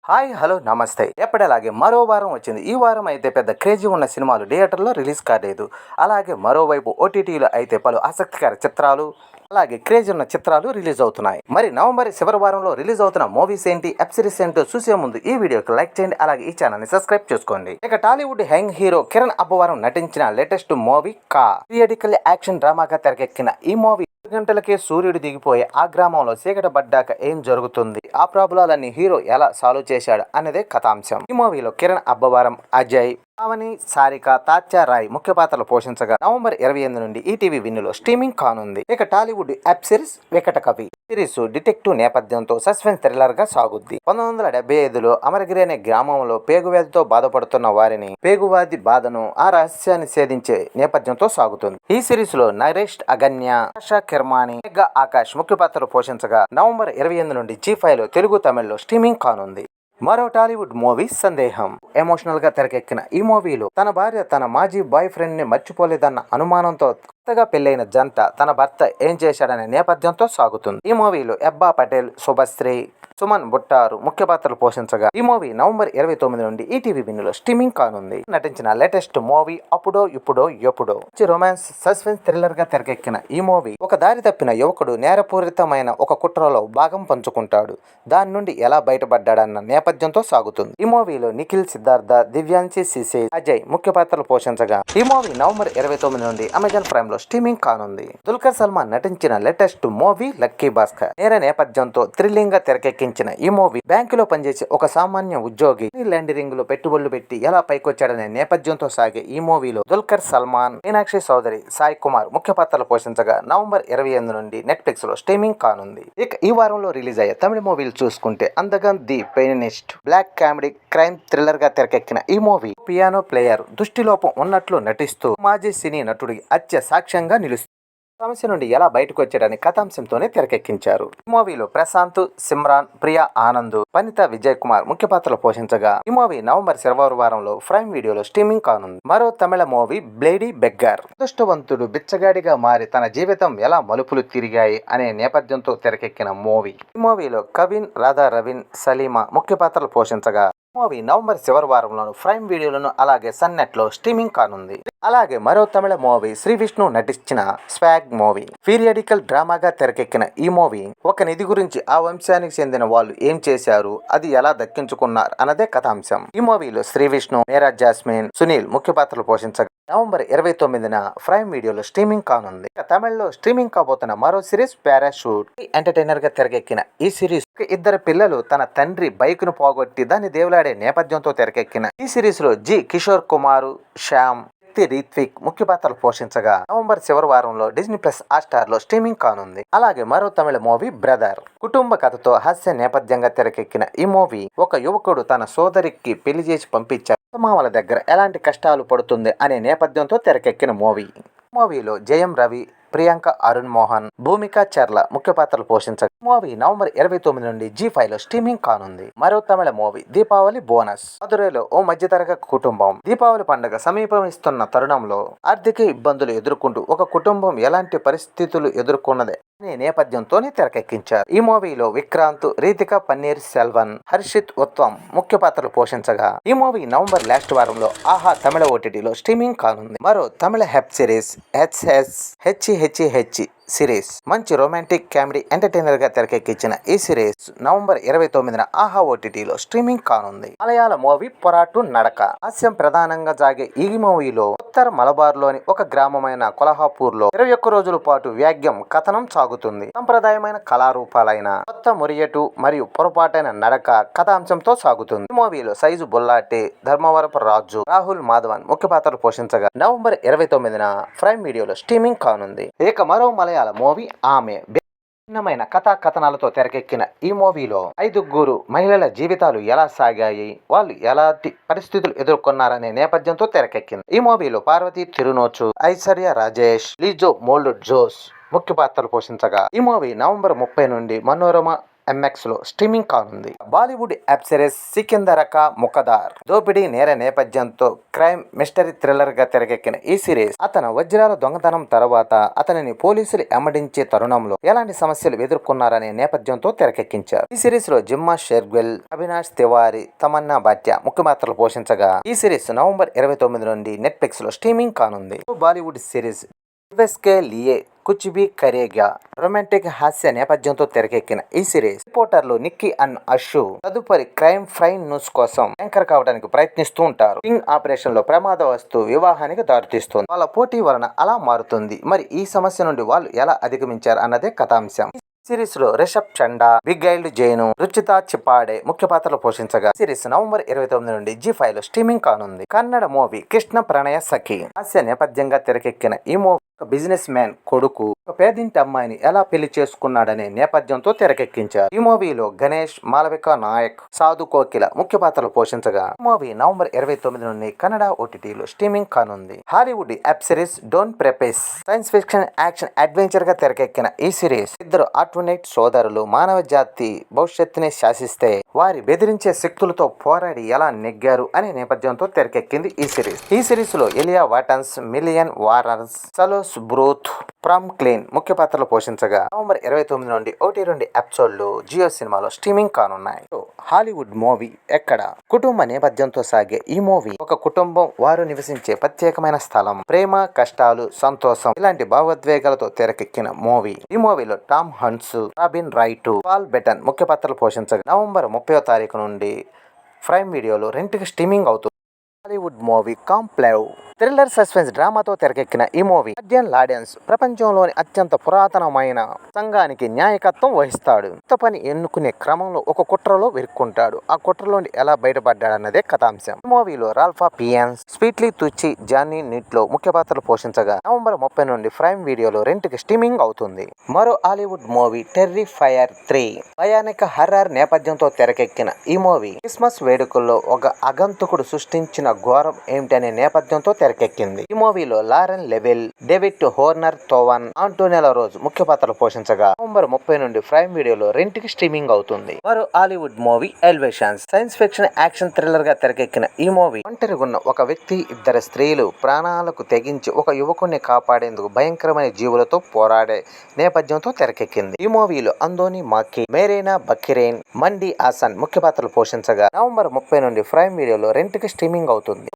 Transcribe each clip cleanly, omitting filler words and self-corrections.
Hi hello నమస్తే. ఎప్పటిలాగే మరో వారం వచ్చింది. ఈ వారం అయితే పెద్ద క్రేజీ ఉన్న సినిమాలు థియేటర్లో రిలీజ్ కాలేదు. అలాగే మరోవైపు ఓటీటీలో అయితే పలు ఆసక్తికర చిత్రాలు అలాగే క్రేజీ ఉన్న చిత్రాలు రిలీజ్ అవుతున్నాయి. మరి నవంబర్ చివరి వారంలో రిలీజ్ అవుతున్న మూవీస్ ఏంటి, వెబ్ సిరీస్ ఏంటో చూసే ముందు ఈ వీడియోకి లైక్ చేయండి. అలాగే ఈ ఛానల్ని సబ్స్క్రైబ్ చేసుకోండి. ఇక టాలీవుడ్ యంగ్ హీరో కిరణ్ అబ్బవరం నటించిన లేటెస్ట్ మూవీ కా పీరియాడికల్ యాక్షన్ డ్రామాగా తెరకెక్కిన ఈ మూవీ గంటలకే సూర్యుడు దిగిపోయి ఆ గ్రామంలో చీకటి పడ్డాక ఏం జరుగుతుంది, ఆ ప్రాబ్లాలన్నీ హీరో ఎలా సాల్వ్ చేశాడు అనేదే కథాంశం. ఈ మూవీలో కిరణ్ అబ్బవరం, అజయ్, పావని, సారిక, తాత్యా రాయ్ ముఖ్య పాత్రలు పోషించగా నవంబర్ 28 నుండి ఈటీవీ విన్నులో స్ట్రీమింగ్ కానుంది. ఇక టాలీవుడ్ వెబ్ సిరీస్ వికట కవి సిరీస్ డిటెక్టివ్ నేపథ్యంతో సస్పెన్స్ థ్రిల్లర్ గా సాగుద్ది. 1975లో అమరగిరి అనే గ్రామంలో పేగువ్యాధితో బాధపడుతున్న వారిని పేగువ్యాధి బాధను ఆ రహస్యాన్ని ఛేదించే నేపథ్యంతో సాగుతుంది. ఈ సిరీస్ లో నరేష్ అగన్య, ఆశా కిర్మాణి, మేఘా ఆకాష్ ముఖ్య పాత్రలు పోషించగా నవంబర్ 28 నుండి జీ5 లో తెలుగు, తమిళ్లో స్ట్రీమింగ్ కానుంది. మరో టాలీవుడ్ మూవీ సందేహం. ఎమోషనల్ గా తెరకెక్కిన ఈ మూవీలో తన భార్య తన మాజీ బాయ్ ఫ్రెండ్ ని మర్చిపోలేదన్న అనుమానంతో కొత్తగా పెళ్లైన జంట తన భర్త ఏం చేశాడనే నేపథ్యంతో సాగుతుంది. ఈ మూవీలో ఎబ్బా పటేల్, శుభశ్రీ, సుమన్ బుట్టారు ముఖ్య పాత్రలు పోషించగా ఈ మూవీ నవంబర్ 29 నుండి ఈటీవీ విన్నులో స్ట్రీమింగ్ కానుంది. నటించిన లేటెస్ట్ మూవీ అప్పుడో ఇప్పుడో ఎప్పుడో. రొమాన్స్ సస్పెన్స్ థ్రిల్లర్ గా తెరకెక్కిన ఈ మూవీ ఒక దారి తప్పిన యువకుడు నేరపూరితమైన ఒక కుట్రలో భాగం పంచుకుంటాడు. దాని నుండి ఎలా బయటపడ్డాడన్న నేపథ్యంతో సాగుతుంది. ఈ మూవీలో నిఖిల్, సిద్ధార్థ, దివ్యాంశి, సిసే, అజయ్ ముఖ్య పాత్రలు పోషించగా ఈ మూవీ నవంబర్ 29 నుండి అమెజాన్ ప్రైమ్ లో స్ట్రీమింగ్ కానుంది. దుల్కర్ సల్మాన్ నటించిన లేటెస్ట్ మూవీ లక్కీ భాస్కర్. నేర నేపథ్యంతో థ్రిల్లింగ్ గా తెరకెక్కించిన ఈ మూవీ బ్యాంకులో పనిచేసే ఒక సామాన్య ఉద్యోగి ల్యాండరింగ్ లో పెట్టుబడులు పెట్టి ఎలా పైకొచ్చాడనే నేపథ్యంతో సాగే ఈ మూవీలో దుల్కర్ సల్మాన్, మీనాక్షి చౌదరి, సాయి కుమార్ ముఖ్య పాత్రలు పోషించగా నవంబర్ 28 నుండి నెట్ఫ్లిక్స్ లో స్ట్రీమింగ్ కానుంది. ఇక ఈ వారంలో రిలీజ్ అయ్యే తమిళ మూవీలు చూసుకుంటే Andhagan the pianist black comedy crime thriller గా తెరకెక్కిన ఈ మూవీ పియానో ప్లేయర్ దృష్టిలోపం ఉన్నట్లు నటిస్తూ మాజీ సినీ నటుడి హత్య సాక్ష్యంగా నిలుస్తుంది. సమస్య నుండి ఎలా బయటకు వచ్చాడని కథాంశంతోనే తెరకెక్కించారు. ఈ మూవీలో ప్రశాంత్, సిమ్రాన్, ప్రియా ఆనంద్, వనిత విజయ్ కుమార్ ముఖ్య పాత్రలు పోషించగా ఈ మూవీ నవంబర్ చివరి వారంలో ప్రైమ్ వీడియోలో స్ట్రీమింగ్ కానుంది. మరో తమిళ మూవీ బ్లేడీ బెగ్గర్. అదృష్టవంతుడు బిచ్చగాడిగా మారి తన జీవితం ఎలా మలుపులు తిరిగాయి అనే నేపథ్యంతో తెరకెక్కిన మూవీ. ఈ మూవీలో కవిన్, రాధా రవీన్, సలీమా ముఖ్య పాత్రలు పోషించగా మూవీ నవంబర్ చివరి వారంలోను ప్రైమ్ వీడియోలను అలాగే సన్నెట్ లో స్ట్రీమింగ్ కానుంది. అలాగే మరో తమిళ మూవీ శ్రీ విష్ణు నటించిన స్వాగ్ మూవీ పీరియాడికల్ డ్రామాగా తెరకెక్కిన ఈ మూవీ ఒక నిధి గురించి ఆ వంశానికి చెందిన వాళ్ళు ఏం చేశారు, అది ఎలా దక్కించుకున్నారు అన్నదే కథాంశం. ఈ మూవీలో శ్రీ విష్ణు, మేరా జాస్మిన్, సునీల్ ముఖ్య పాత్రలు పోషించగా నవంబర్ 29న ప్రైమ్ వీడియోలో స్ట్రీమింగ్ కానుంది. తమిళ్లో స్ట్రీమింగ్ కాబోతున్న మరో సిరీస్ పారాషూట్. ఎంటర్టైనర్ గా తెరకెక్కిన ఈ సిరీస్ ఇద్దరు పిల్లలు తన తండ్రి బైక్ ను పోగొట్టి దాన్ని దేవులాడే నేపథ్యంతో తెరకెక్కిన ఈ సిరీస్ లో జి కిషోర్ కుమార్, శ్యామ్, రిత్విక్ ముఖ్య పాత్రలు పోషించగా నవంబర్ చివరి వారంలో డిజ్నీ ప్లస్ హాట్‌స్టార్ లో స్ట్రీమింగ్ కానుంది. అలాగే మరో తమిళ మూవీ బ్రదర్. కుటుంబ కథతో హాస్య నేపథ్యంగా తెరకెక్కిన ఈ మూవీ ఒక యువకుడు తన సోదరికి పెళ్లి చేసి పంపించారు, మామల దగ్గర ఎలాంటి కష్టాలు పడుతుంది అనే నేపథ్యంతో తెరకెక్కిన మూవీ. మూవీలో జయం రవి, ప్రియాంక, అరుణ్ మోహన్, భూమిక చర్ల ముఖ్య పాత్రలు పోషించగా మూవీ నవంబర్ 29 నుండి జీ5 లో స్ట్రీమింగ్ కానుంది. మరో తమిళ మూవీ దీపావళి బోనస్. మదురైలో ఓ మధ్యతరగతి కుటుంబం దీపావళి పండుగ సమీపమిస్తున్న తరుణంలో ఆర్థిక ఇబ్బందులు ఎదుర్కొంటూ ఒక కుటుంబం ఎలాంటి పరిస్థితులు ఎదుర్కొన్నదే అనే నేపథ్యంతోనే తెరకెక్కించారు. ఈ మూవీలో విక్రాంత్, రీతిక పన్నీర్ సెల్వన్, హర్షిత్ ఉత్తమ్ ముఖ్య పాత్రలు పోషించగా ఈ మూవీ నవంబర్ లాస్ట్ వారంలో ఆహా తమిళ ఓటీటీలో స్ట్రీమింగ్ కానుంది. మరో తమిళ వెబ్ సిరీస్ హెచ్ సిరీస్ మంచి రొమాంటిక్ కామెడీ ఎంటర్టైనర్ గా తెరకెక్కించిన ఈ సిరీస్ నవంబర్ 29న ఆహా ఓటీటీలో స్ట్రీమింగ్ కానుంది. మలయాళ మూవీ పొరాటు నడక. హాస్యం ప్రధానంగా సాగే ఈ మూవీలో ఉత్తర మలబార్ లోని ఒక గ్రామమైన కొల్హాపూర్ లో 21 రోజుల పాటు వ్యాగ్యం కథనం సాగుతుంది. సంప్రదాయమైన కళారూపాలైన కొత్త మురియటు మరియు పొరపాటైన నడక కథాంశంతో సాగుతుంది. ఈ మూవీలో సైజు బొల్లాటే, ధర్మవరపు రాజు, రాహుల్ మాధవన్ ముఖ్య పాత్రలు పోషించగా నవంబర్ 29న ప్రైమ్ వీడియోలో స్ట్రీమింగ్ కానుంది. ఇక మరో మలయాళ మూవీ ఆమె. భిన్నమైన కథా కథనాలతో తెరకెక్కిన ఈ మూవీలో 5 మహిళల జీవితాలు ఎలా సాగాయి, వాళ్ళు ఎలాంటి పరిస్థితులు ఎదుర్కొన్నారనే నేపథ్యంతో తెరకెక్కింది. ఈ మూవీలో పార్వతి తిరునోచు, ఐశ్వర్య రాజేష్, లీజో మోల్డ్ జోస్ ముఖ్య పాత్రలు పోషించగా ఈ మూవీ నవంబర్ 30 నుండి మనోరమ MX లో స్ట్రీమింగ్ కానుంది. బాలీవుడ్ వెబ్ సిరీస్ సికిందర్ కా ముఖదార్ దోపిడీ నేర నేపథ్యంతో క్రైమ్ మిస్టరీ థ్రిల్లర్ గా తెరకెక్కిన ఈ సిరీస్ అతను వజ్రాల దొంగతనం తర్వాత అతనిని పోలీసులు ఎమ్మడించే తరుణంలో ఎలాంటి సమస్యలు ఎదుర్కొన్నారనే నేపథ్యంతో తెరకెక్కించారు. ఈ సిరీస్ లో జిమ్మా షెర్గిల్, అవినాష్ తివారీ, తమన్నా భాటియా ముఖ్య పాత్రలు పోషించగా ఈ సిరీస్ నవంబర్ 29 నుండి నెట్ఫ్లిక్స్ లో స్ట్రీమింగ్ కానుంది. బాలీవుడ్ సిరీస్ కే లియే కుచ్ భీ కరేగా రొమాంటిక్ హాస్య నేపథ్యంతో తెరకెక్కిన ఈ సిరీస్ రిపోర్టర్లు నిక్కీ అండ్ అషు తదుపరి క్రైమ్ న్యూస్ కోసం యాంకర్ కావడానికి ప్రయత్నిస్తూ ఉంటారు. కింగ్ ఆపరేషన్ లో ప్రమాదవస్తు వివాహానికి దారితీస్తుంది. వాళ్ళ పోటీ వలన అలా మారుతుంది. మరి ఈ సమస్య నుండి వాళ్ళు ఎలా అధిగమించారు అన్నదే కథాంశం. సిరీస్ లో రిషబ్ చండా, బిగ్గైల్డ్ జైను, రుచితా చిపాడే ముఖ్య పాత్రలు పోషించగా సిరీస్ నవంబర్ 29 నుండి G5 లో స్ట్రీమింగ్ కానుంది. కన్నడ మూవీ కృష్ణ ప్రణయ సఖి హాస్య నేపథ్యంగా తెరకెక్కిన ఈ మూవీ ఒక బిజినెస్ మ్యాన్ కొడుకు ఒక పేదింటి అమ్మాయిని ఎలా పెళ్లి చేసుకున్నాడనే నేపథ్యంతో తెరకెక్కించారు. ఈ మూవీలో గణేష్, మాలవిక నాయక్, సాధు కోకిల ముఖ్య పాత్రలు పోషించగా ఈ మూవీ నవంబర్ 29 నుండి కన్నడ OTTలో స్ట్రీమింగ్ కానుంది. Hollywood web series Dune Prophecy science fiction action adventure గా తెరకెక్కిన ఈ సిరీస్ ఇద్దరు ఆర్టోనైట్ సోదరులు మానవ జాతి భవిష్యత్తుని శాసిస్తే వారి బెదిరించే శక్తులతో పోరాడి ఎలా నెగ్గారు అనే నేపథ్యంతో తెరకెక్కింది ఈ సిరీస్ లో ఎలియా వాటన్స్, మిలియన్ వారన్స్, సలోస్ బ్రూత్, ప్రామ్ క్లీన్ ముఖ్య పాత్రలు పోషించగా నవంబర్ 29 నుండి 1-2 ఎపిసోడ్లు జియో సినిమాలో స్ట్రీమింగ్ కానున్నాయి. హాలీవుడ్ మూవీ ఎక్కడ కుటుంబ నేపథ్యంతో సాగే ఈ మూవీ ఒక కుటుంబం వారు నివసించే ప్రత్యేకమైన స్థలం, ప్రేమ, కష్టాలు, సంతోషం ఇలాంటి భావోద్వేగాలతో తెరకెక్కిన మూవీ. ఈ మూవీలో Tom Hanks, Robin Wright, Paul Bettany ముఖ్య పాత్రలు పోషించగా నవంబర్ 30వ తారీఖు నుండి ప్రైమ్ వీడియోలో రెంట్కి స్ట్రీమింగ్ అవుతుంది. హాలీవుడ్ మూవీ కాంప్లేవ్ థ్రిల్లర్ సస్పెన్స్ డ్రామాతో తెరకెక్కిన ఈ మూవీ గార్డియన్ లాడెన్స్ ప్రపంచంలోని అత్యంత పురాతనమైన సంఘానికి న్యాయకత్వం వహిస్తాడు. కొత్త పని ఎన్నుకునే క్రమంలో ఒక కుట్రలో విరుక్కుంటాడు. ఆ కుట్రలోని ఎలా బయటపడ్డాడన్నదే కథాంశం. ఈ మూవీలో రాల్ఫా ఫియన్స్, స్వీట్లీ తుచి, జానీ నీట్లో ముఖ్య పాత్రలు పోషించగా నవంబర్ 30 నుండి ప్రైమ్ వీడియోలో రెంట్కి స్ట్రీమింగ్ అవుతుంది. మరో హాలీవుడ్ మూవీ టెర్రిఫైయర్ 3 భయానక హర్రర్ నేపథ్యంతో తెరకెక్కిన ఈ మూవీ క్రిస్మస్ వేడుకల్లో ఒక అగంతకుడు సృష్టించిన ఘోరం ఏమిటనే నేపథ్యంతో తెరకెక్కింది. ఈ మూవీలో లారెన్ లెవెల్, డేవిడ్ హోర్నర్ తోవన్, ఆంటోనెలా రోజ్ ముఖ్య పాత్రలు పోషించగా నవంబర్ 30 నుండి ప్రైమ్ వీడియోలో రెంట్కి స్ట్రీమింగ్ అవుతుంది. మరో Hollywood movie elevations science fiction action thriller గా తెరకెక్కిన ఈ మూవీ ఒంటరిగున్న ఒక వ్యక్తి, ఇద్దరు స్త్రీలు ప్రాణాలకు తెగించి ఒక యువకుడిని కాపాడేందుకు భయంకరమైన జీవులతో పోరాడే నేపథ్యంతో తెరకెక్కింది. ఈ మూవీలో అందోని మాకి, మేరీనా బకిరేన్, మండి ఆసన్ ముఖ్య పాత్రలు పోషించగా నవంబర్ 30 నుండి ప్రైమ్ వీడియోలో రెంట్కి స్ట్రీమింగ్ అవుతుంది.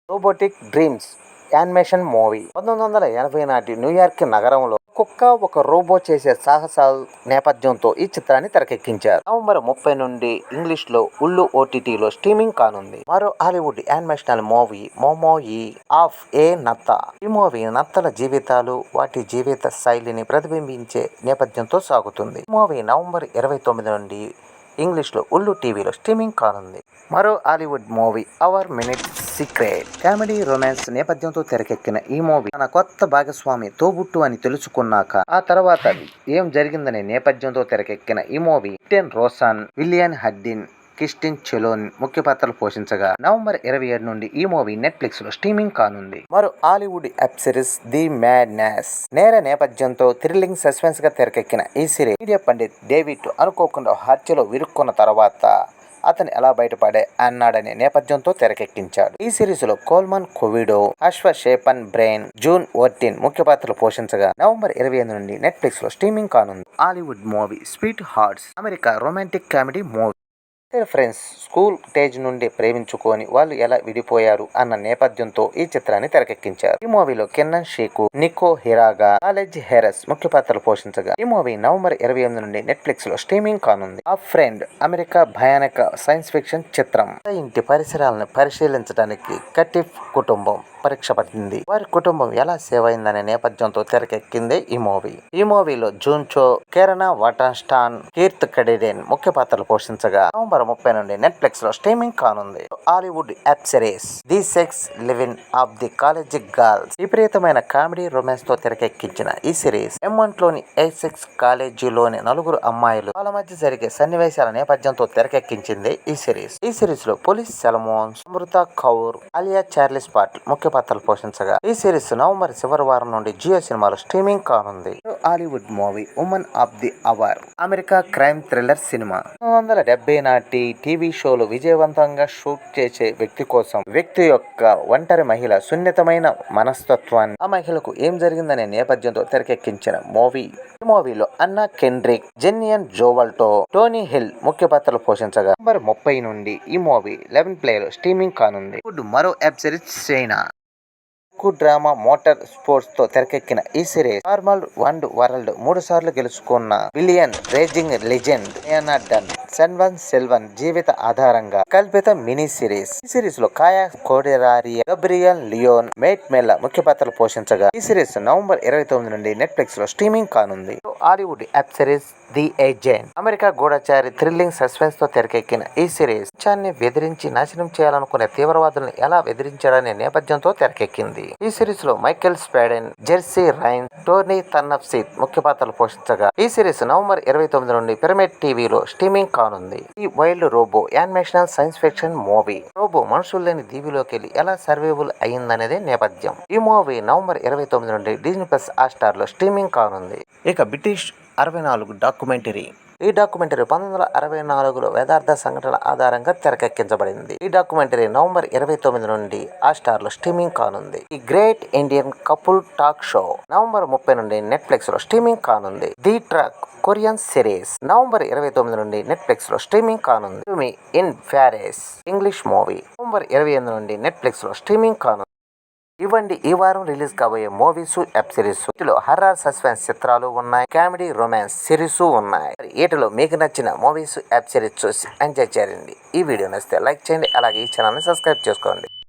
రోబోటిక్ డ్రీమ్స్ యానిమేషన్ మూవీ 1980 నాటి న్యూయార్క్ నగరంలో కుక్క ఒక రోబో చేసే సాహసాల నేపథ్యంతో ఈ చిత్రాన్ని తెరకెక్కించారు. నవంబర్ 30 నుండి ఇంగ్లీష్ లో ఉల్లు OTTలో స్ట్రీమింగ్ కానుంది. మరో హాలీవుడ్ యానిమేషనల్ మూవీ మోమోయి ఆఫ్ ఏ నత్త. ఈ మూవీ నత్తల జీవితాలు, వాటి జీవిత శైలిని ప్రతిబింబించే నేపథ్యంతో సాగుతుంది. ఈ మూవీ నవంబర్ 29 నుండి ఇంగ్లీష్ లో ఉల్లు టీవీలో స్ట్రీమింగ్ కానుంది. మరో Hollywood movie our minute secret comedy romance నేపథ్యంతో తెరకెక్కిన ఈ మూవీ తన కొత్త భాగస్వామి తోబుట్టు అని తెలుసుకున్నాక ఆ తర్వాత ఏం జరిగిందనే నేపథ్యంతో తెరకెక్కిన ఈ మూవీ టెన్ రోసన్, విలియన్ హడ్డిన్, క్రిస్టిన్ చెలోన్ ముఖ్య పాత్రలు పోషించగా నవంబర్ 27 నుండి ఈ మూవీ నెట్ఫ్లిక్స్ లో స్ట్రీమింగ్ కానుంది. మరో Hollywood web series the madness నేర నేపథ్యంతో థ్రిల్లింగ్ సస్పెన్స్ గా తెరకెక్కిన ఈ సిరీస్ మీడియా పండిట్ డేవిడ్ అనుకోకుండా హత్యలో విరుక్కున్న తర్వాత అతను ఎలా బయటపడే అన్నాడనే నేపథ్యంతో తెరకెక్కించాడు. ఈ సిరీస్ లో కోల్మన్ కోవిడో, అశ్వ షేపన్ బ్రెయిన్, జూన్ ఓర్టిన్ ముఖ్య పాత్రలు పోషించగా నవంబర్ 28 నుండి నెట్ఫ్లిక్స్ లో స్ట్రీమింగ్ కానుంది. Hollywood movie sweet hearts America romantic comedy movie friends school stage నుండి ప్రేమించుకొని వాళ్ళు ఎలా విడిపోయారు అన్న నేపథ్యంతో ఈ చిత్రాన్ని తెరకెక్కించారు. ఈ మూవీలో కెన్నన్ షేకు, నికో హిరాగా, కాలేజ్ హెరస్ ముఖ్య పాత్రలు పోషించగా ఈ మూవీ నవంబర్ 28 నుండి నెట్ఫ్లిక్స్ లో స్ట్రీమింగ్ కానుంది. ఆ ఫ్రెండ్ అమెరికా భయానక సైన్స్ ఫిక్షన్ చిత్రం. ఇంటి పరిసరాలను పరిశీలించడానికి కటిఫ్ కుటుంబం పరీక్ష పట్టింది. వారి కుటుంబం ఎలా సేవ్ అయిందనే నేపథ్యంతో తెరకెక్కింది ఈ మూవీ. ఈ మూవీలో జూన్ చో, కెరనా వాటాస్టాన్, కీర్త్ కడిడెన్ ముఖ్య పాత్రలు పోషించగా నవంబర్ నవంబర్ 30 నుండి నెట్ఫ్లిక్స్ లో స్ట్రీమింగ్ కానుంది. Hollywood web series the sex live-in of the college girls విపరీతమైన కామెడీ రొమాన్స్ తో తెరకెక్కించిన ఈ సిరీస్ లోని ఎసెక్స్ కాలేజీలోని నలుగురు అమ్మాయిలు వాళ్ళ మధ్య జరిగే సన్నివేశాల నేపథ్యంతో తెరకెక్కించింది ఈ సిరీస్ లో పోలీస్ సెలమోన్స్, అమృత కౌర్, అలియా చార్లిస్ పాటిల్ ముఖ్య పాత్రలు పోషించగా ఈ సిరీస్ నవంబర్ చివరి వారం నుండి జియో సినిమాలో స్ట్రీమింగ్ కానుంది. Hollywood movie Woman of the Hour America crime thriller cinema 1970 నాటి టీవీ షోలు విజయవంతంగా షూట్ చేసే వ్యక్తి యొక్క ఒంటరి మహిళ సున్నితమైన మనస్తత్వాన్ని ఆ మహిళకు ఏం జరిగిందనే నేపథ్యంతో తెరకెక్కించిన మూవీ. ఈ మూవీలో అన్నా కెండ్రిక్, జెన్నియన్ జోవల్టో, టోనీ హిల్ ముఖ్య పాత్రలు పోషించగా నవంబర్ 30 నుండి ఈ మూవీ 11 ప్లేలో స్ట్రీమింగ్ కానుంది. మరో వెబ్ సిరీస్ చైనా డ్రామా మోటార్ స్పోర్ట్స్ తో తెరకెక్కిన ఈ సిరీస్ ఫార్మల్ వరల్డ్ 3 సార్లు గెలుచుకున్న బిలియన్ రేజింగ్ లెజెండ్ డయానా డన్ సెల్వన్ జీవిత ఆధారంగా కల్పిత మినీ సిరీస్. ఈ సిరీస్ లో Kaya Scodelario, Gabriel Leone, Matt Mella ముఖ్య పాత్రలు పోషించగా ఈ సిరీస్ నవంబర్ 29 నుండి నెట్ఫ్లిక్స్ లో స్ట్రీమింగ్ కానుంది. Hollywood web series the agent America గూఢచారి థ్రిల్లింగ్ సస్పెన్స్ తో తెరకెక్కిన ఈ సిరీస్ దేశాన్ని బెదిరించి నాశనం చేయాలనుకునే తీవ్రవాదులను ఎలా బెదిరించాడనే నేపథ్యంతో తెరకెక్కింది. ఈ సిరీస్ లో మైకేల్ స్పాడెన్, జెర్సీ రైన్, టోనీ టర్నప్సీత్ ముఖ్య పాత్రలు పోషించగా ఈ సిరీస్ నవంబర్ 29 నుండి పిరమిడ్ టీవీలో స్ట్రీమింగ్ కానుంది. ఈ Wild Robot animational science fiction movie. Robot మనుషులు లేని దీవిలోకి వెళ్లి ఎలా సర్వైవల్ అయ్యిందనేదే నేపథ్యం. ఈ మూవీ నవంబర్ 29 నుండి డిజ్నీ ప్లస్ హాట్‌స్టార్ లో స్ట్రీమింగ్ కానుంది. ఇక బ్రిటిష్ 64 డాక్యుమెంటరీ. ఈ డాక్యుమెంటరీ 1964లో యథార్థ సంఘటనల ఆధారంగా తెరకెక్కించబడింది. ఈ డాక్యుమెంటరీ నవంబర్ 29 నుండి హాట్‌స్టార్ లో స్ట్రీమింగ్ కానుంది. ఈ great Indian couple talk show November 30 నుండి నెట్ఫ్లిక్స్ లో స్ట్రీమింగ్ కానుంది. The truck Korean series November 29 నుండి నెట్ఫ్లిక్స్ లో స్ట్రీమింగ్ కానుంది. In Paris English movie November 28 నుండి నెట్ఫ్లిక్స్ లో స్ట్రీమింగ్ కానుంది. ఇవ్వండి ఈ వారం రిలీజ్ కాబోయే మూవీస్, వెబ్ సిరీస్. వీటిలో హర్రర్ సస్పెన్స్ చిత్రాలు ఉన్నాయి, కామెడీ రొమాన్స్ సిరీస్ ఉన్నాయి. వీటిలో మీకు నచ్చిన మూవీస్, వెబ్ సిరీస్ చూసి ఎంజాయ్ చేయండి. ఈ వీడియో నచ్చితే లైక్ చేయండి, అలాగే ఈ ఛానల్ని సబ్స్క్రైబ్ చేసుకోండి.